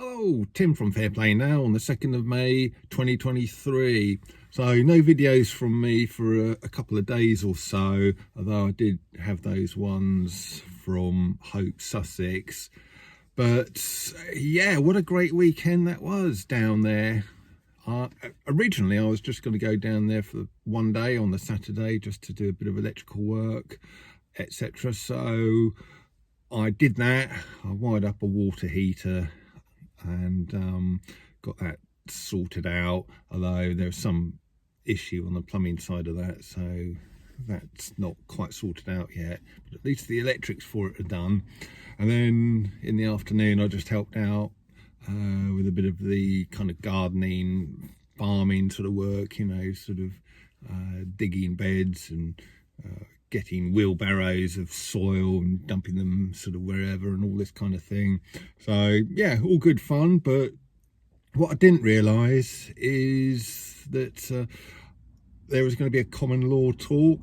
Oh, Tim from Fair Play Now on the 2nd of May 2023. So no videos from me for a couple of days or so, although I did have those ones from Hope, Sussex. But yeah, what a great weekend that was down there. Originally I was just going to go down there for one day on the Saturday just to do a bit of electrical work, etc. So I did that. I wired up a water heater and got that sorted out, although there's some issue on the plumbing side of that, so that's not quite sorted out yet, but at least the electrics for it are done. And then in the afternoon I just helped out with a bit of the kind of gardening, farming sort of work, you know, sort of digging beds and getting wheelbarrows of soil and dumping them sort of wherever and all this kind of thing. So yeah, all good fun. But what I didn't realise is that there was going to be a common law talk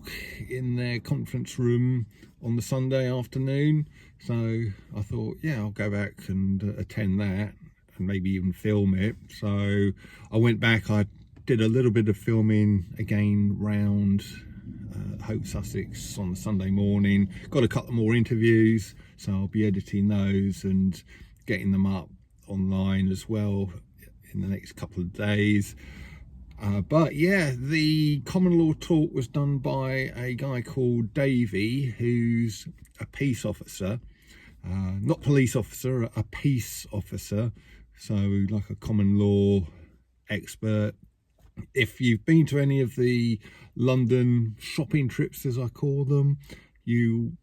in their conference room on the Sunday afternoon. So I thought, yeah, I'll go back and attend that and maybe even film it. So I went back, I did a little bit of filming again round Hope, Sussex on Sunday morning. Got a couple more interviews, so I'll be editing those and getting them up online as well in the next couple of days. But yeah, the common law talk was done by a guy called Davey, who's a peace officer, not police officer, a peace officer, so like a common law expert. If you've been to any of the London shopping trips, as I call them, you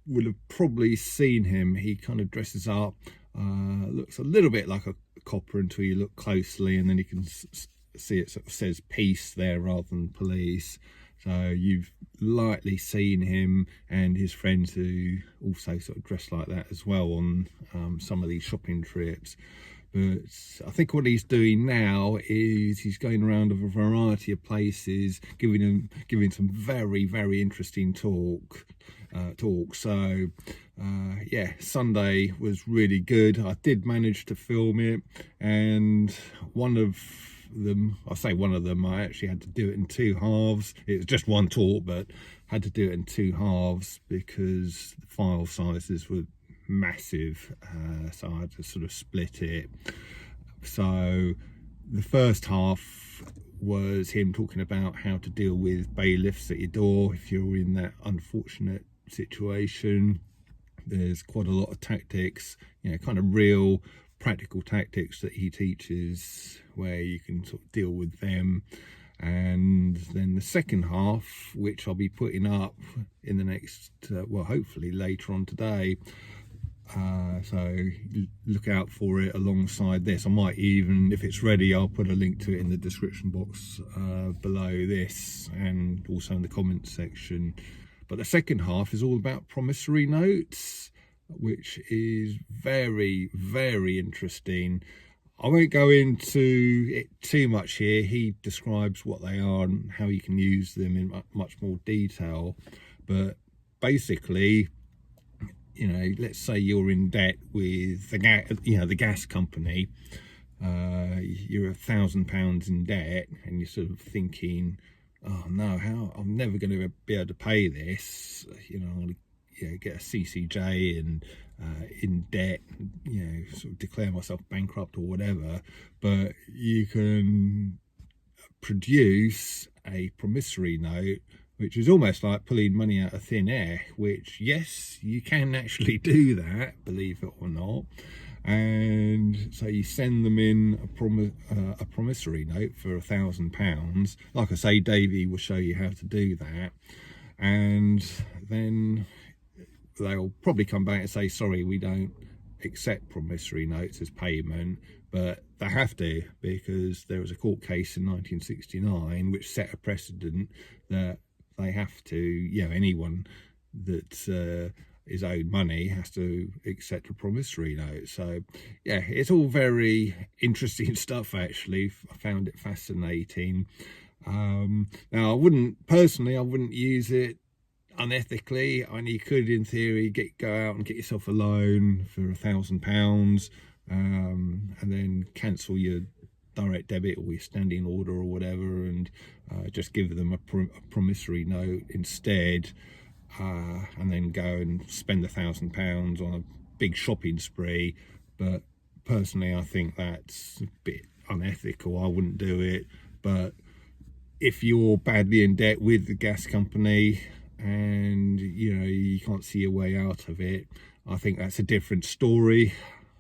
will have probably seen him. He kind of dresses up, looks a little bit like a copper until you look closely, and then you can see it sort of says peace there rather than police. So you've likely seen him and his friends who also sort of dress like that as well on some of these shopping trips. But I think what he's doing now is he's going around a variety of places, giving some very, very interesting talks. So yeah, Sunday was really good. I did manage to film it, and one of them, I actually had to do it in two halves. It was just one talk, but had to do it in two halves because the file sizes were massive, so I had to sort of split it. So the first half was him talking about how to deal with bailiffs at your door if you're in that unfortunate situation. There's quite a lot of tactics, you know, kind of real practical tactics that he teaches where you can sort of deal with them. And then the second half, which I'll be putting up in the next well, hopefully later on today, so look out for it alongside this. I might even, if it's ready, I'll put a link to it in the description box below this and also in the comments section. But the second half is all about promissory notes, which is very, very interesting. I won't go into it too much here. He describes what they are and how you can use them in much more detail. But basically, you know, let's say you're in debt with the gas company. You're £1,000 in debt, and you're sort of thinking, oh no, how I'm never going to be able to pay this. You know, I'm going to get a CCJ and in debt, you know, sort of declare myself bankrupt or whatever. But you can produce a promissory note, which is almost like pulling money out of thin air, which, yes, you can actually do that, believe it or not. And so you send them in a promissory note for £1,000. Like I say, Davey will show you how to do that. And then they'll probably come back and say, sorry, we don't accept promissory notes as payment. But they have to, because there was a court case in 1969 which set a precedent that they have to, you know, anyone that is owed money has to accept a promissory note. So yeah, it's all very interesting stuff. Actually, I found it fascinating. Now I wouldn't use it unethically. I mean, you could in theory go out and get yourself a loan for £1,000, and then cancel your direct debit or your standing order or whatever, and just give them a promissory note instead, and then go and spend £1,000 on a big shopping spree. But personally, I think that's a bit unethical. I wouldn't do it. But if you're badly in debt with the gas company and you can't see a way out of it, I think that's a different story.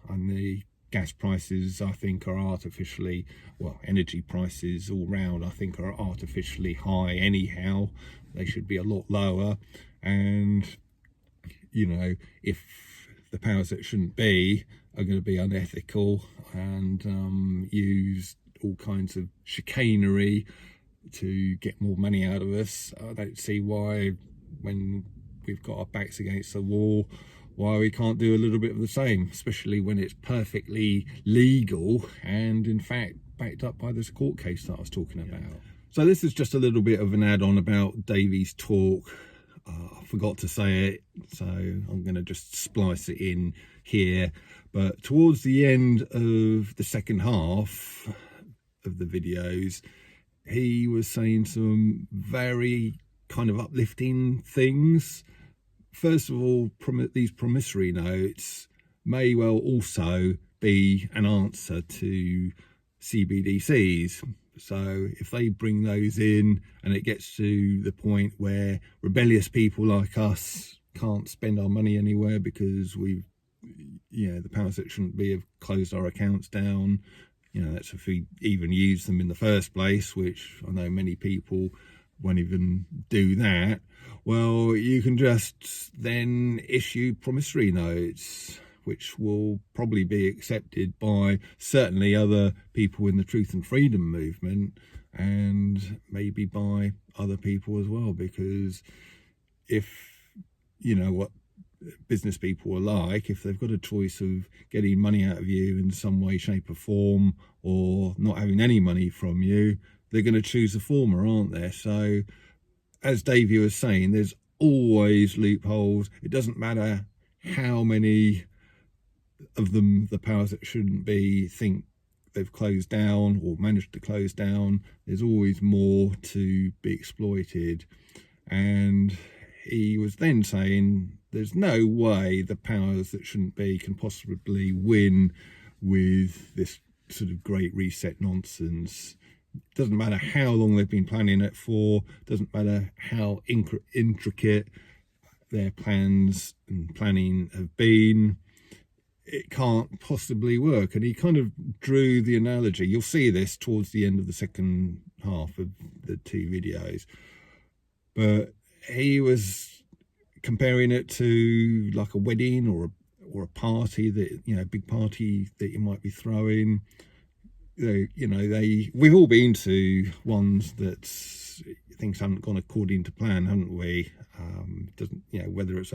And the gas prices, I think, are artificially, well, energy prices all round, I think, are artificially high anyhow. They should be a lot lower. And if the powers that shouldn't be are going to be unethical and use all kinds of chicanery to get more money out of us, I don't see why, when we've got our backs against the wall, why we can't do a little bit of the same, especially when it's perfectly legal and in fact backed up by this court case that I was talking about. So this is just a little bit of an add-on about Davey's talk. I forgot to say it, so I'm going to just splice it in here. But towards the end of the second half of the videos, he was saying some very kind of uplifting things. First of all, these promissory notes may well also be an answer to CBDCs. So if they bring those in and it gets to the point where rebellious people like us can't spend our money anywhere because we've, the powers that shouldn't be have closed our accounts down, that's if we even use them in the first place, which I know many people won't even do that. Well, you can just then issue promissory notes, which will probably be accepted by certainly other people in the Truth and Freedom movement, and maybe by other people as well, because if what business people are like, if they've got a choice of getting money out of you in some way, shape or form, or not having any money from you, they're going to choose the former, aren't they? So as Davey was saying, there's always loopholes. It doesn't matter how many of them the powers that shouldn't be think they've closed down or managed to close down. There's always more to be exploited. And he was then saying there's no way the powers that shouldn't be can possibly win with this sort of great reset nonsense. Doesn't matter how long they've been planning it for, doesn't matter how intricate their plans and planning have been, it can't possibly work. And he kind of drew the analogy. You'll see this towards the end of the second half of the two videos, but he was comparing it to like a wedding or a party that, a big party that you might be throwing. We've all been to ones that things haven't gone according to plan, haven't we? Doesn't, whether it's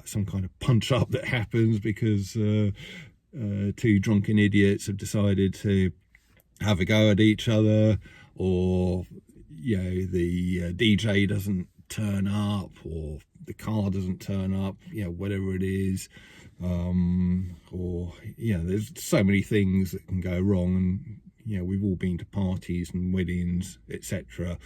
some kind of punch up that happens because two drunken idiots have decided to have a go at each other, or the DJ doesn't turn up, or the car doesn't turn up, whatever it is. Or there's so many things that can go wrong, and we've all been to parties and weddings, etc.,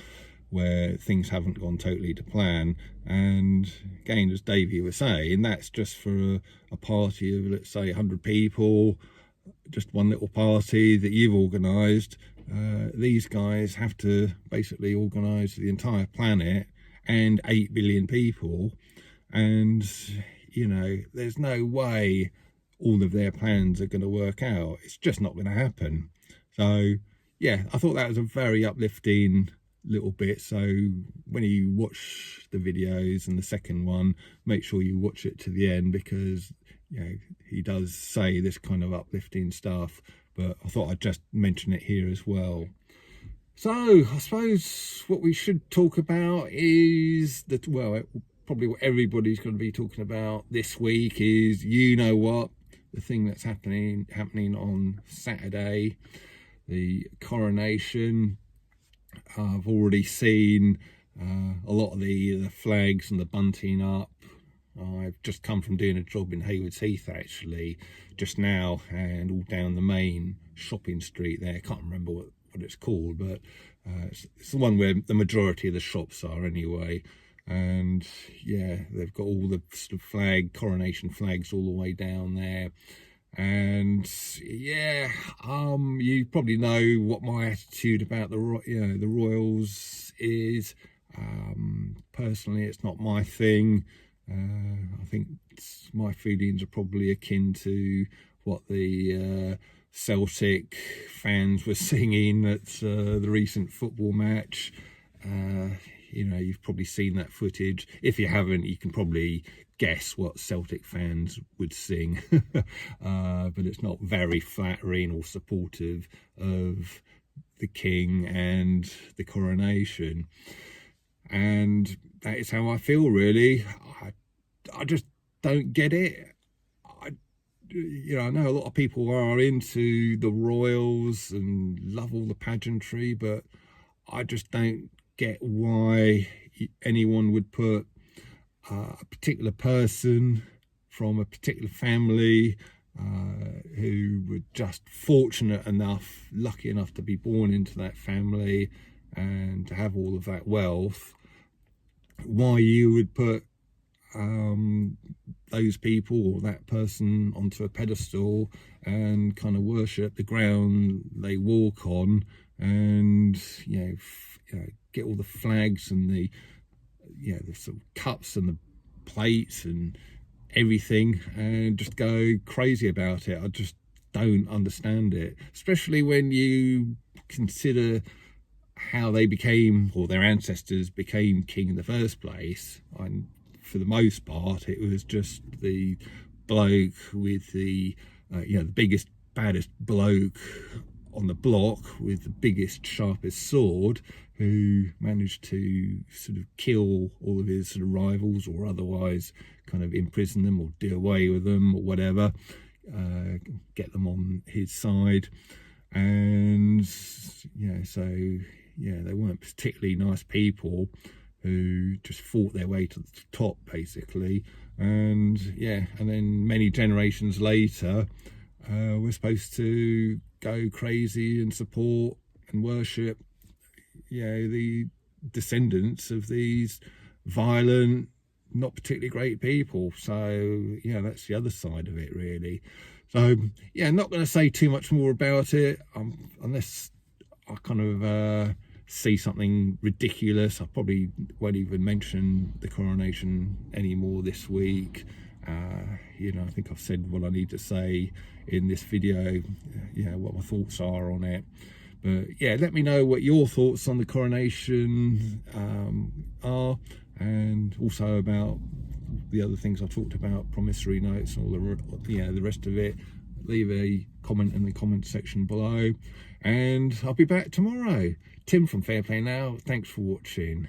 where things haven't gone totally to plan. And again, as Davey was saying, that's just for a party of, let's say, 100 people, just one little party that you've organised. These guys have to basically organise the entire planet and 8 billion people, and there's no way all of their plans are going to work out. It's just not going to happen. So yeah, I thought that was a very uplifting little bit. So when you watch the videos and the second one, make sure you watch it to the end, because he does say this kind of uplifting stuff, but I thought I'd just mention it here as well. So I suppose what we should talk about is that, well, probably what everybody's going to be talking about this week is, what, the thing that's happening on Saturday, the coronation. I've already seen a lot of the flags and the bunting up I've just come from doing a job in Haywards Heath actually just now, and all down the main shopping street there. I can't remember what it's called, but it's the one where the majority of the shops are anyway. And yeah, they've got all the sort of coronation flags all the way down there. And yeah, you probably know what my attitude about the royals is. Personally, it's not my thing. I think my feelings are probably akin to what the Celtic fans were singing at the recent football match. You know, you've probably seen that footage. If you haven't, you can probably guess what Celtic fans would sing. But it's not very flattering or supportive of the king and the coronation. And that is how I feel, really. I just don't get it. I know a lot of people are into the royals and love all the pageantry, but I just don't get why anyone would put a particular person from a particular family who were just fortunate enough, lucky enough to be born into that family and to have all of that wealth, why you would put those people or that person onto a pedestal and kind of worship the ground they walk on, and get all the flags and the sort of cups and the plates and everything, and just go crazy about it. I just don't understand it, especially when you consider how they became, or their ancestors became, king in the first place. And for the most part, it was just the bloke with the the biggest, baddest bloke on the block with the biggest, sharpest sword, who managed to sort of kill all of his sort of rivals, or otherwise kind of imprison them or do away with them or whatever, get them on his side. And they weren't particularly nice people who just fought their way to the top, basically. And then many generations later, we're supposed to go crazy and support and worship the descendants of these violent, not particularly great people. So that's the other side of it, really. So not going to say too much more about it, unless I kind of see something ridiculous. I probably won't even mention the coronation anymore this week. I think I've said what I need to say in this video, what my thoughts are on it. But let me know what your thoughts on the coronation are, and also about the other things I talked about, promissory notes and all the rest of it. Leave a comment in the comment section below, and I'll be back tomorrow. Tim from Fair Play Now. Thanks for watching.